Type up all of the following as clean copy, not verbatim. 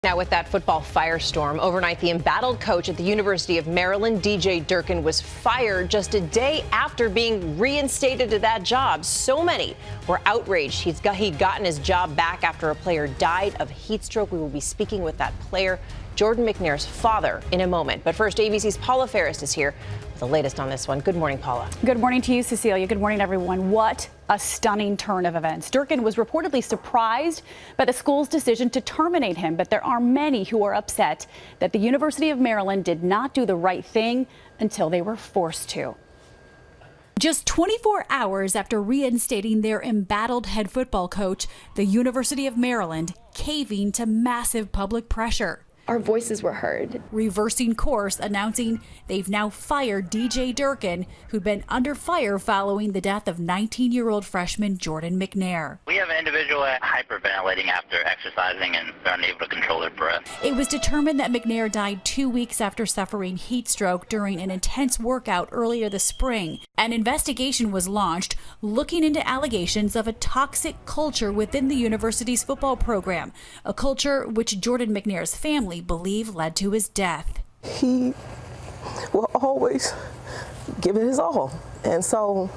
Now with that football firestorm, overnight the embattled coach at the University of Maryland, DJ Durkin, was fired just a day after being reinstated to that job. So many were outraged. He'd gotten his job back after a player died of heat stroke. We will be speaking with that player, Jordan McNair's father, in a moment. But first, ABC's Paula Ferris is here with the latest on this one. Good morning, Paula. Good morning to you, Cecilia. Good morning, everyone. What a stunning turn of events. Durkin was reportedly surprised by the school's decision to terminate him, but there are many who are upset that the University of Maryland did not do the right thing until they were forced to. Just 24 hours after reinstating their embattled head football coach, the University of Maryland caving to massive public pressure. Our voices were heard. Reversing course, announcing they've now fired DJ Durkin, who'd been under fire following the death of 19-year-old freshman Jordan McNair. We have an individual hyperventilating after exercising and unable to control their breath. It was determined that McNair died 2 weeks after suffering heat stroke during an intense workout earlier this spring. An investigation was launched looking into allegations of a toxic culture within the university's football program, a culture which Jordan McNair's family believe led to his death. He will always give it his all. And so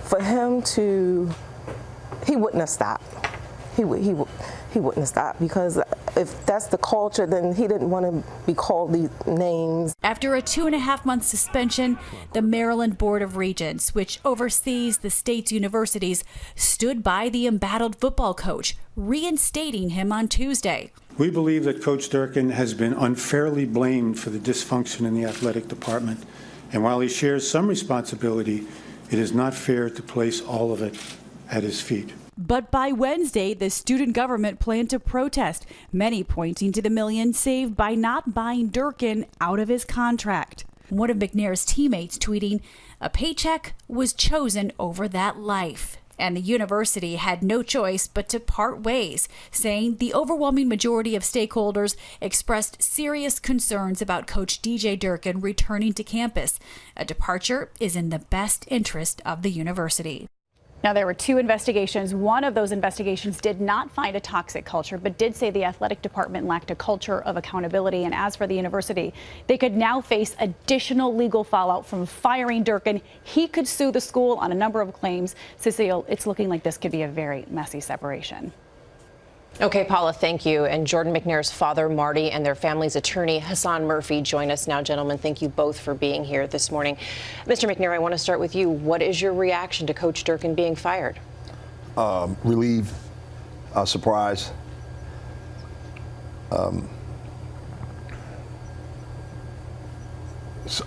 for him to, he wouldn't have stopped. He wouldn't have stopped, because if that's the culture, then he didn't want to be called these names. After a 2.5-month suspension, the Maryland Board of Regents, which oversees the state's universities, stood by the embattled football coach, reinstating him on Tuesday. We believe that Coach Durkin has been unfairly blamed for the dysfunction in the athletic department. And while he shares some responsibility, it is not fair to place all of it at his feet. But by Wednesday, the student government planned to protest, many pointing to the millions saved by not buying Durkin out of his contract. One of McNair's teammates tweeting, "A paycheck was chosen over that life." And the university had no choice but to part ways, saying the overwhelming majority of stakeholders expressed serious concerns about Coach DJ Durkin returning to campus. A departure is in the best interest of the university. Now, there were 2 investigations. One of those investigations did not find a toxic culture, but did say the athletic department lacked a culture of accountability. And as for the university, they could now face additional legal fallout from firing Durkin. He could sue the school on a number of claims. Cecile, it's looking like this could be a very messy separation. Okay, Paula, thank you. And Jordan McNair's father, Marty, and their family's attorney, Hassan Murphy, join us now. Gentlemen, thank you both for being here this morning. Mr. McNair, I want to start with you. What is your reaction to Coach Durkin being fired? Relieved, surprised. A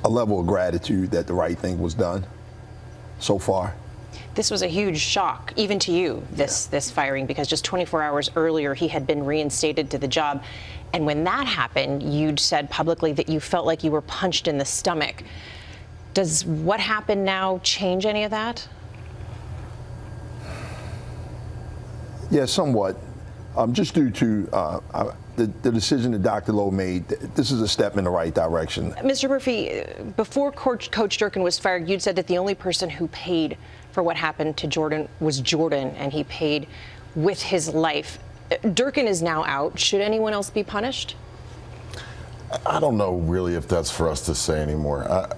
level of gratitude that the right thing was done so far. This was a huge shock, even to you, this firing, because just 24 hours earlier he had been reinstated to the job. And when that happened, you'd said publicly that you felt like you were punched in the stomach. Does what happened now change any of that? Yeah, somewhat. Just due to the decision that Dr. Lowe made, this is a step in the right direction. Mr. Murphy, before Coach Durkin was fired, you'd said that the only person who paid for what happened to Jordan was Jordan, and he paid with his life. Durkin is now out. Should anyone else be punished? I don't know really if that's for us to say anymore.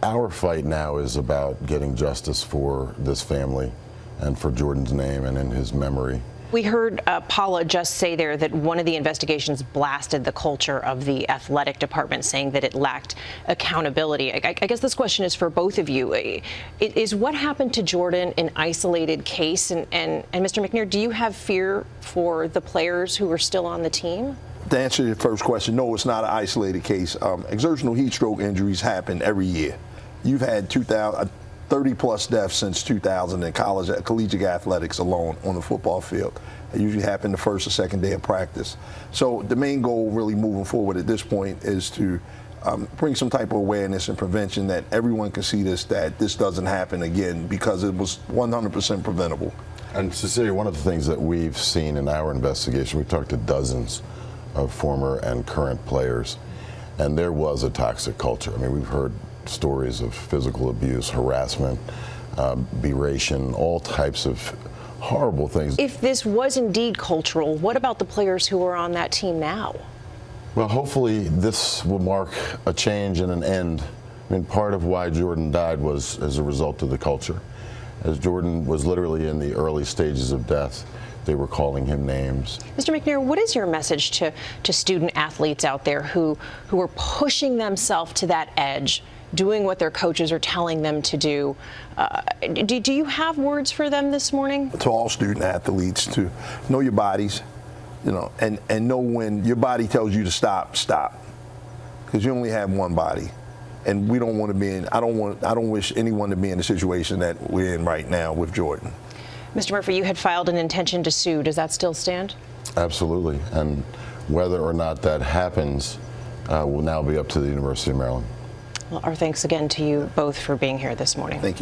Our fight now is about getting justice for this family and for Jordan's name and in his memory. We heard Paula just say there that one of the investigations blasted the culture of the athletic department, saying that it lacked accountability. I guess this question is for both of you. Is what happened to Jordan an isolated case? And Mr. McNair, do you have fear for the players who are still on the team? To answer your first question, no, it's not an isolated case. Exertional heat stroke injuries happen every year. You've had 30-plus deaths since 2000 in collegiate athletics alone on the football field. It usually happen the first or second day of practice. So the main goal really moving forward at this point is to bring some type of awareness and prevention that everyone can see that this doesn't happen again, because it was 100% preventable. And Cecilia, one of the things that we've seen in our investigation, we've talked to dozens of former and current players, and there was a toxic culture. I mean, we've heard stories of physical abuse, harassment, beration, all types of horrible things. If this was indeed cultural, what about the players who are on that team now? Well, hopefully this will mark a change and an end. I mean, part of why Jordan died was as a result of the culture. As Jordan was literally in the early stages of death, they were calling him names. Mr. McNair, what is your message to student athletes out there who are pushing themselves to that edge, doing what their coaches are telling them to do? Do you have words for them this morning? To all student athletes, to know your bodies, you know, and know when your body tells you to stop, stop, because you only have one body, and we don't want to be in. I don't wish anyone to be in the situation that we're in right now with Jordan. Mr. Murphy, you had filed an intention to sue. Does that still stand? Absolutely, and whether or not that happens will now be up to the University of Maryland. Well, our thanks again to you both for being here this morning. Thank you.